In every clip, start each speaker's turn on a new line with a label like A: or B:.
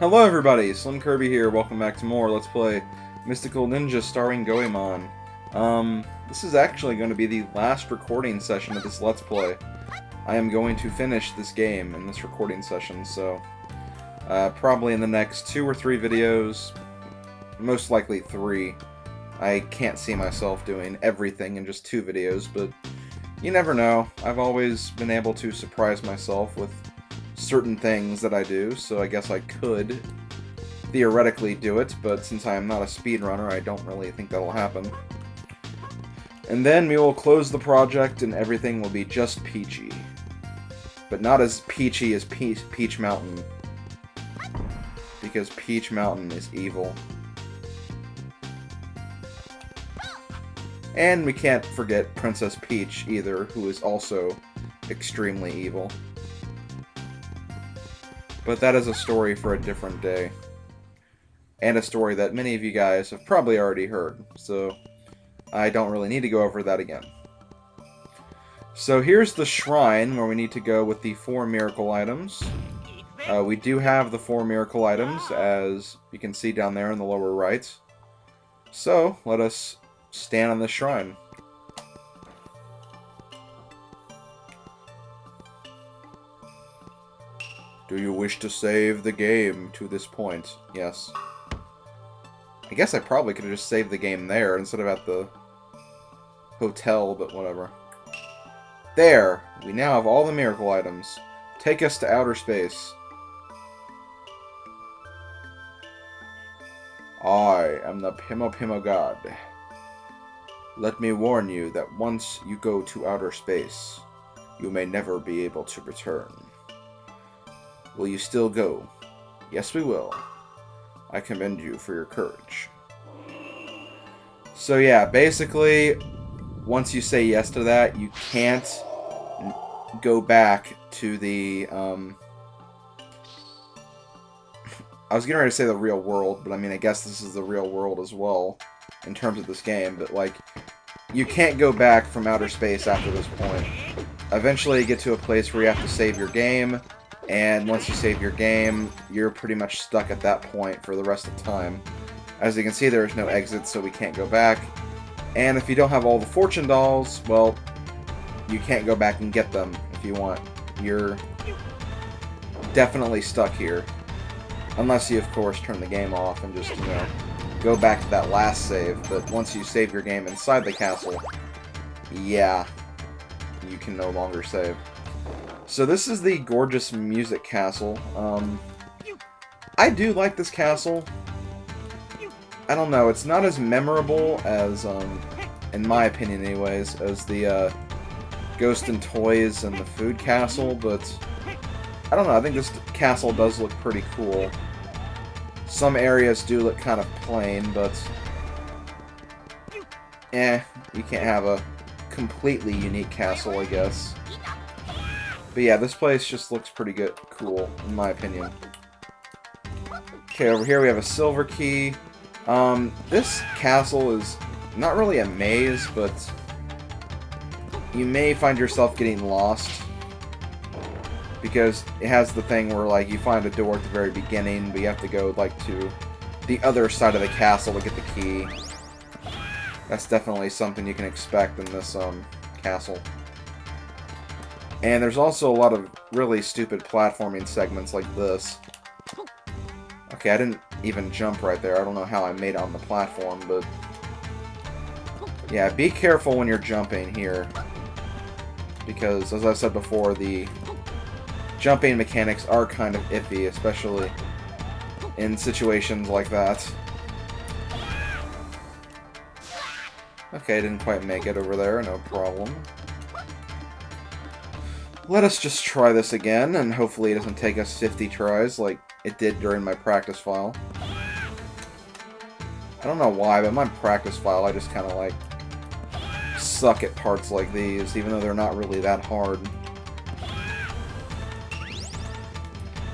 A: Hello everybody, SlimKirby here, welcome back to more Let's Play Mystical Ninja starring Goemon. This is actually going to be the last recording session of this Let's Play. I am going to finish this game in this recording session, so probably in the next 2 or 3 videos, most likely 3. I can't see myself doing everything in just 2 videos, but you never know. I've always been able to surprise myself with certain things that I do, so I guess I could theoretically do it, but since I am not a speedrunner, I don't really think that'll happen. And then we will close the project and everything will be just peachy. But not as peachy as Peach Mountain, because Peach Mountain is evil. And we can't forget Princess Peach either, who is also extremely evil. But that is a story for a different day. And a story that many of you guys have probably already heard, so I don't really need to go over that again. So here's the shrine where we need to go with the 4 miracle items. We do have the 4 miracle items, as you can see down there in the lower right. So let us stand on the shrine. Do you wish to save the game to this point? Yes. I guess I probably could have just saved the game there instead of at the hotel, but whatever. There! We now have all the miracle items. Take us to outer space. I am the Pimo God. Let me warn you that once you go to outer space, you may never be able to return. Will you still go? Yes, we will. I commend you for your courage. So yeah, basically, once you say yes to that, you can't go back to the, I was getting ready to say the real world, but I mean, I guess this is the real world as well, in terms of this game, but like, you can't go back from outer space after this point. Eventually you get to a place where you have to save your game, and once you save your game, you're pretty much stuck at that point for the rest of the time. As you can see, there is no exit, so we can't go back. And if you don't have all the fortune dolls, well, you can't go back and get them if you want. You're definitely stuck here. Unless you, of course, turn the game off and just, you know, go back to that last save. But once you save your game inside the castle, yeah, you can no longer save. So this is the gorgeous music castle. I do like this castle. I don't know, it's not as memorable as, in my opinion anyways, as the Ghost and Toys and the Food Castle, but I don't know, I think this castle does look pretty cool. Some areas do look kind of plain, but you can't have a completely unique castle, I guess. But yeah, this place just looks pretty good, cool, in my opinion. Okay, over here we have a silver key. This castle is not really a maze, but you may find yourself getting lost. Because it has the thing where, like, you find a door at the very beginning, but you have to go, like, to the other side of the castle to get the key. That's definitely something you can expect in this, castle. And there's also a lot of really stupid platforming segments like this. Okay, I didn't even jump right there. I don't know how I made it on the platform, but yeah, be careful when you're jumping here. Because, as I said before, the jumping mechanics are kind of iffy, especially in situations like that. Okay, I didn't quite make it over there, no problem. Let us just try this again, and hopefully it doesn't take us 50 tries like it did during my practice file. I don't know why, but in my practice file I just kind of like suck at parts like these, even though they're not really that hard.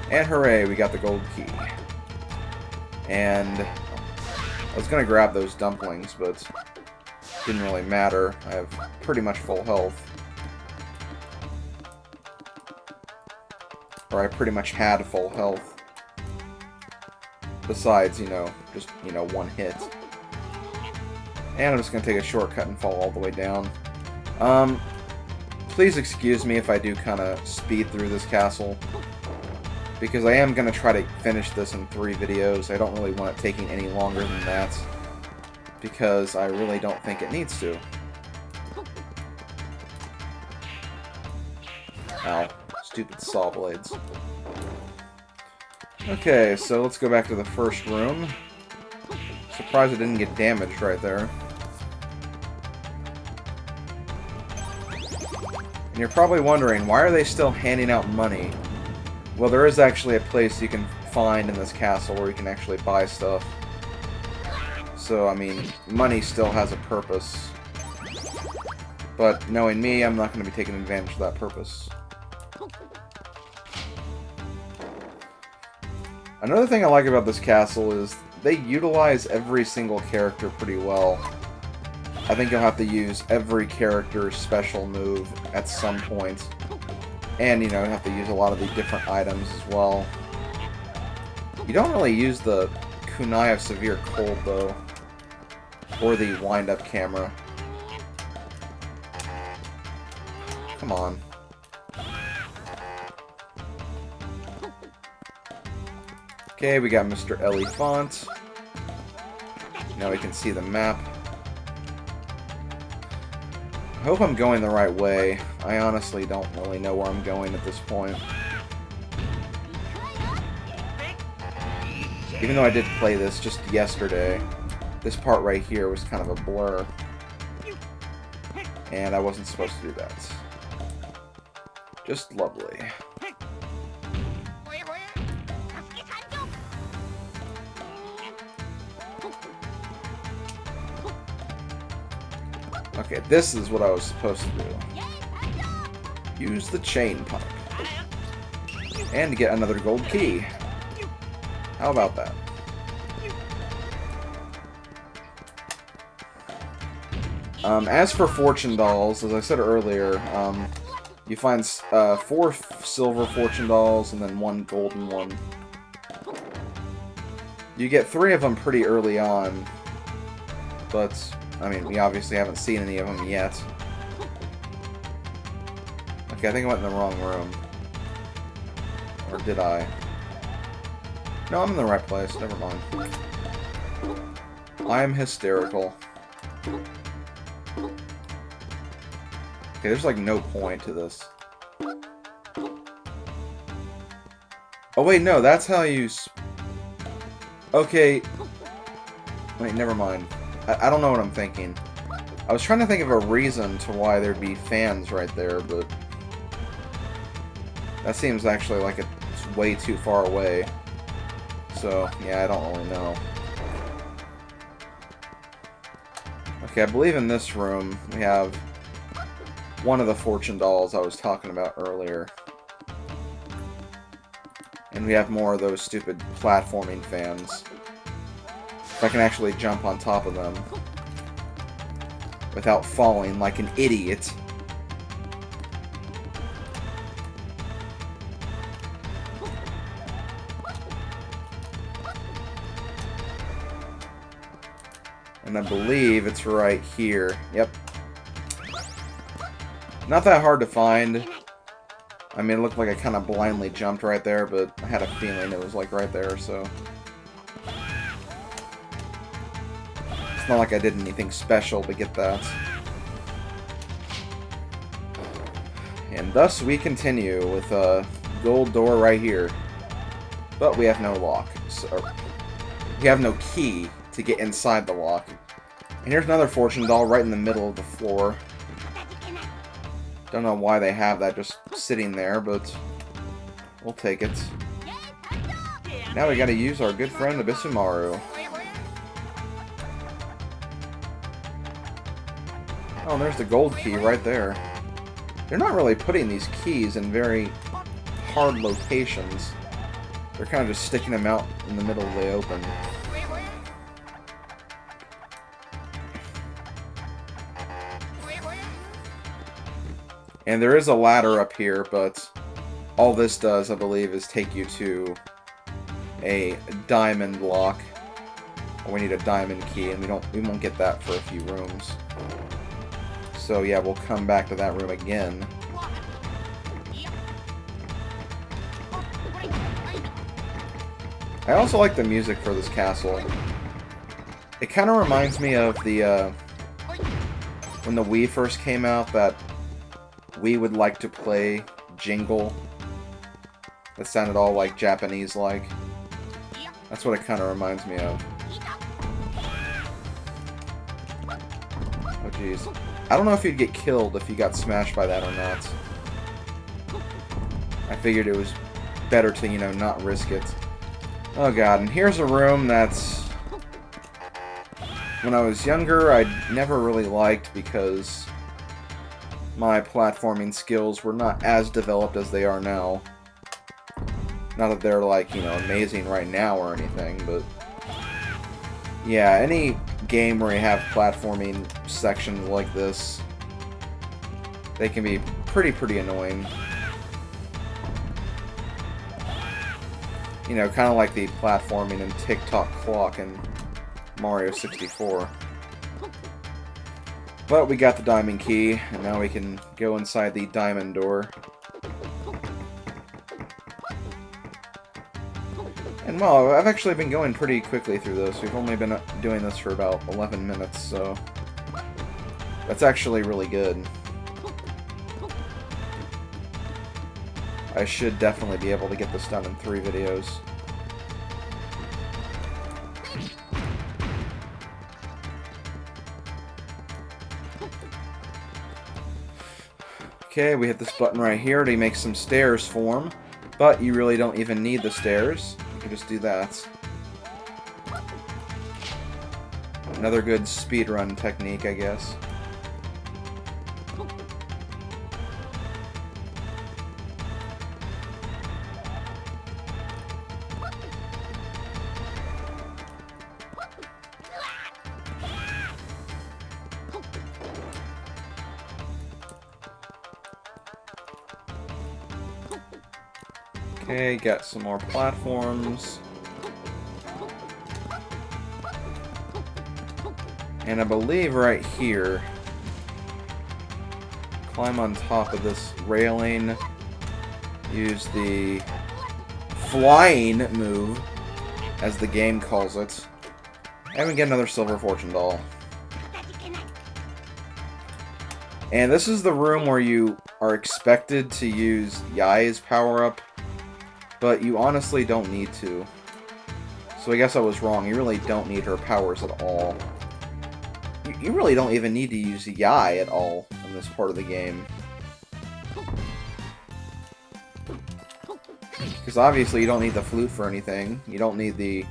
A: And hooray, we got the gold key. And I was gonna grab those dumplings, but didn't really matter. I have pretty much full health. Or I pretty much had full health. Besides, just, one hit. And I'm just going to take a shortcut and fall all the way down. Please excuse me if I do kind of speed through this castle, because I am going to try to finish this in 3 videos. I don't really want it taking any longer than that, because I really don't think it needs to. Ow. Stupid saw blades. Okay, so let's go back to the first room. Surprised it didn't get damaged right there. And you're probably wondering, why are they still handing out money? Well, there is actually a place you can find in this castle where you can actually buy stuff. So, I mean, money still has a purpose. But knowing me, I'm not going to be taking advantage of that purpose. Another thing I like about this castle is they utilize every single character pretty well. I think you'll have to use every character's special move at some point. And, you have to use a lot of the different items as well. You don't really use the Kunai of Severe Cold, though. Or the wind-up camera. Come on. Okay, we got Mr. Elephant. Now we can see the map. I hope I'm going the right way. I honestly don't really know where I'm going at this point. Even though I did play this just yesterday, this part right here was kind of a blur. And I wasn't supposed to do that. Just lovely. Okay, this is what I was supposed to do. Use the chain pump. And get another gold key. How about that? As for fortune dolls, as I said earlier, you find 4 silver fortune dolls and then 1 golden one. You get 3 of them pretty early on, but I mean, we obviously haven't seen any of them yet. Okay, I think I went in the wrong room. Or did I? No, I'm in the right place. Never mind. I am hysterical. Okay, there's like no point to this. Oh wait, no, that's how you... Okay. Wait, never mind. I don't know what I'm thinking. I was trying to think of a reason to why there'd be fans right there, but... That seems actually like it's way too far away. So, yeah, I don't really know. Okay, I believe in this room we have one of the fortune dolls I was talking about earlier. And we have more of those stupid platforming fans. If I can actually jump on top of them without falling like an idiot. And I believe it's right here. Yep. Not that hard to find. I mean, it looked like I kind of blindly jumped right there, but I had a feeling it was like right there, so... It's not like I did anything special to get that. And thus we continue with a gold door right here. But we have no lock. So, we have no key to get inside the lock. And here's another fortune doll right in the middle of the floor. Don't know why they have that just sitting there, but we'll take it. Now we gotta use our good friend Abisumaru. Oh, and there's the gold key right there. They're not really putting these keys in very hard locations. They're kind of just sticking them out in the middle of the open. And there is a ladder up here, but all this does, I believe, is take you to a diamond lock. Or we need a diamond key, and we won't get that for a few rooms. So yeah, we'll come back to that room again. I also like the music for this castle. It kind of reminds me of the, when the Wii first came out, that we would like to play jingle. That sounded all like Japanese-like. That's what it kind of reminds me of. Oh jeez. I don't know if you'd get killed if you got smashed by that or not. I figured it was better to, you know, not risk it. Oh god, and here's a room that's... When I was younger, I never really liked because my platforming skills were not as developed as they are now. Not that they're, like, you know, amazing right now or anything, but... Yeah, any game where you have platforming sections like this, they can be pretty annoying. You know, kind of like the platforming and tick-tock clock in Mario 64. But we got the diamond key, and now we can go inside the diamond door. And well, I've actually been going pretty quickly through this. We've only been doing this for about 11 minutes, so that's actually really good. I should definitely be able to get this done in 3 videos. Okay, we hit this button right here to make some stairs form, but you really don't even need the stairs. You can just do that. Another good speedrun technique, I guess. Okay, got some more platforms. And I believe right here, climb on top of this railing, use the flying move, as the game calls it, and we get another silver fortune doll. And this is the room where you are expected to use Yai's power-up, but you honestly don't need to. So I guess I was wrong. You really don't need her powers at all. You really don't even need to use Yai at all in this part of the game. Because obviously you don't need the flute for anything. You don't need the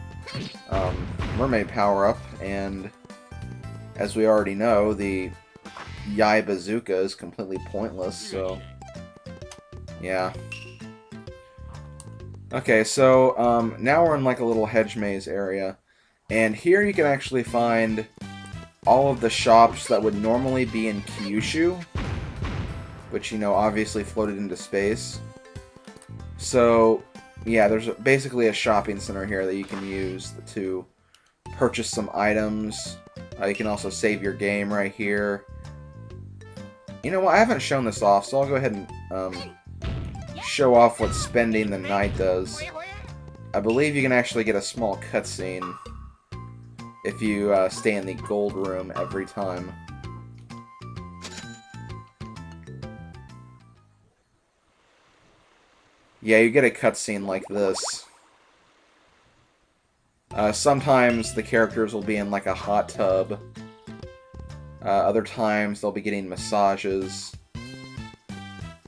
A: mermaid power-up, and as we already know, the Yai bazooka is completely pointless, so yeah. Okay, so now we're in like a little hedge maze area, and here you can actually find all of the shops that would normally be in Kyushu, which, you know, obviously floated into space. So, yeah, there's basically a shopping center here that you can use to purchase some items. You can also save your game right here. You know what, I haven't shown this off, so I'll go ahead and show off what spending the night does. I believe you can actually get a small cutscene if you stay in the gold room every time. Yeah, you get a cutscene like this. Sometimes the characters will be in like a hot tub. Other times they'll be getting massages.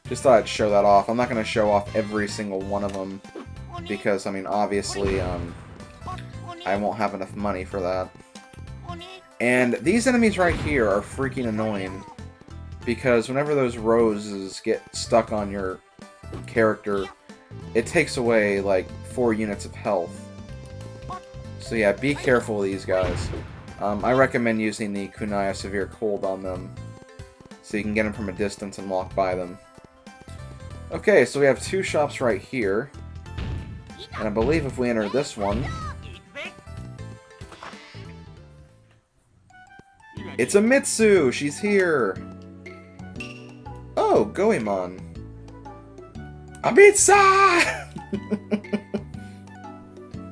A: Just thought I'd show that off. I'm not going to show off every single one of them, because, I mean, obviously, I won't have enough money for that. And these enemies right here are freaking annoying, because whenever those roses get stuck on your character, it takes away, like, 4 units of health. So yeah, be careful of these guys. I recommend using the Kunai Severe Cold on them, so you can get them from a distance and walk by them. Okay, so we have 2 shops right here. And I believe if we enter this one... It's Omitsu! She's here! Oh, Goemon. Omitsu!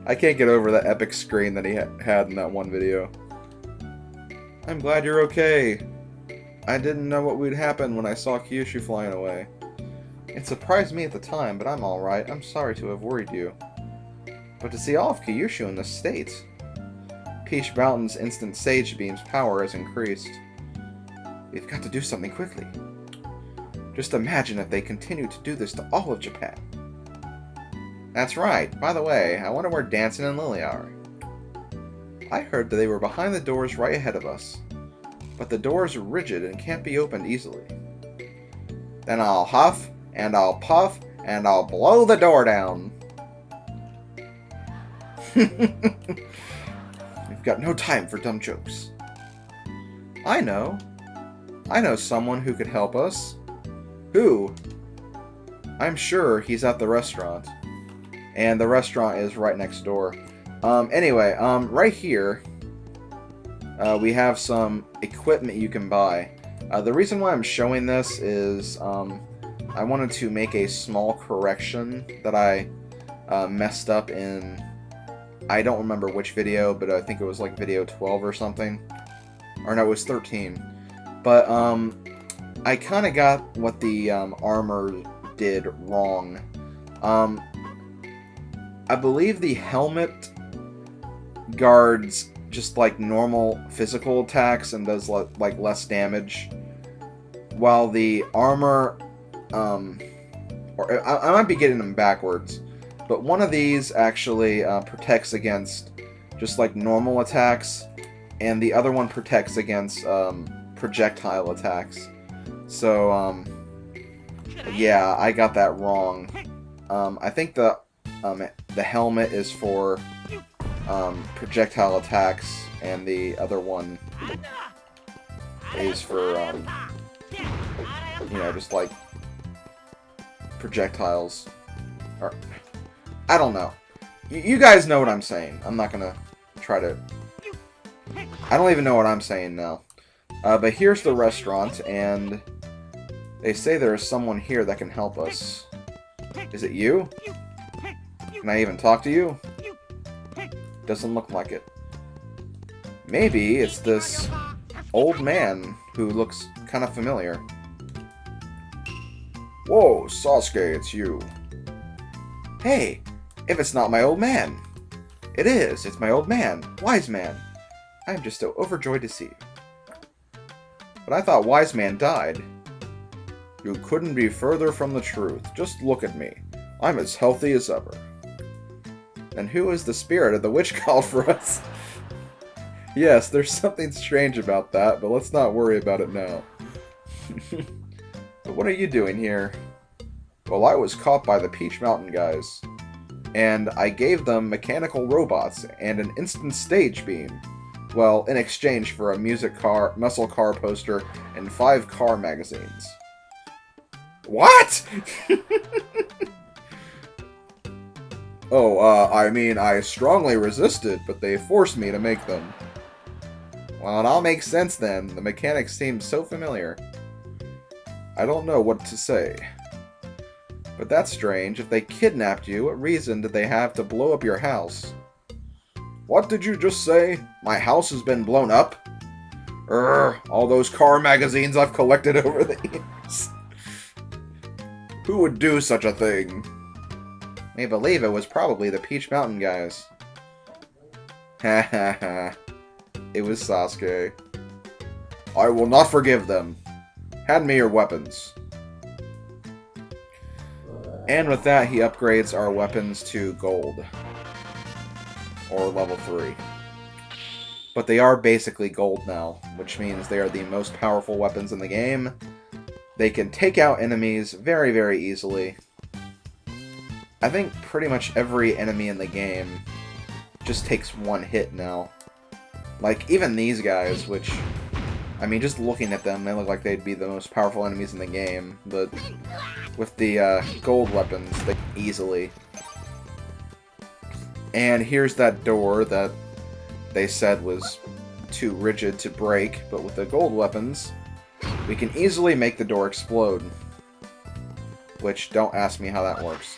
A: I can't get over that epic scream that he had in that one video. I'm glad you're okay. I didn't know what would happen when I saw Kyushu flying away. It surprised me at the time, but I'm alright. I'm sorry to have worried you. But to see all of Kyushu in this state... Peach Mountain's instant Sage Beam's power has increased. We've got to do something quickly. Just imagine if they continue to do this to all of Japan. That's right. By the way, I wonder where Dancing and Lily are. I heard that they were behind the doors right ahead of us. But the doors are rigid and can't be opened easily. Then I'll huff, and I'll puff, and I'll blow the door down. We've got no time for dumb jokes. I know. I know someone who could help us. Who? I'm sure he's at the restaurant. And the restaurant is right next door. Anyway, right here, we have some equipment you can buy. The reason why I'm showing this is, I wanted to make a small correction that I messed up in, I don't remember which video, but I think it was like video 12 or something. Or no, it was 13. But, I kind of got what the armor did wrong. I believe the helmet guards just like normal physical attacks and does like less damage, while the armor, or I might be getting them backwards, but one of these actually protects against just like normal attacks, and the other one protects against projectile attacks. So yeah, I got that wrong. I think the helmet is for projectile attacks, and the other one is for you know, just like projectiles. Or I don't know. You guys know what I'm saying. I'm not gonna try to. I don't even know what I'm saying now. But here's the restaurant, and they say there is someone here that can help us. Is it you? Can I even talk to you? Doesn't look like it. Maybe it's this old man who looks kind of familiar. Whoa, Sasuke, it's you. Hey, if it's not my old man. It is, it's my old man, Wise Man. I'm just so overjoyed to see you. But I thought Wise Man died. You couldn't be further from the truth. Just look at me. I'm as healthy as ever. And who is the spirit of the witch called for us? Yes, there's something strange about that, but let's not worry about it now. But what are you doing here? Well, I was caught by the Peach Mountain guys, and I gave them mechanical robots and an instant stage beam. Well, in exchange for a muscle car poster and 5 car magazines. What? Oh, I mean, I strongly resisted, but they forced me to make them. Well, it all makes sense then. The mechanics seem so familiar. I don't know what to say. But that's strange. If they kidnapped you, what reason did they have to blow up your house? What did you just say? My house has been blown up? All those car magazines I've collected over the years. Who would do such a thing? I believe it was probably the Peach Mountain guys. Ha ha ha. It was Sasuke. I will not forgive them. Hand me your weapons. And with that, he upgrades our weapons to gold. Or level 3. But they are basically gold now, which means they are the most powerful weapons in the game. They can take out enemies very, very easily. I think pretty much every enemy in the game just takes one hit now. Like, even these guys, which, I mean, just looking at them, they look like they'd be the most powerful enemies in the game, but with the gold weapons, they easily. And here's that door that they said was too rigid to break, but with the gold weapons, we can easily make the door explode. Which, don't ask me how that works.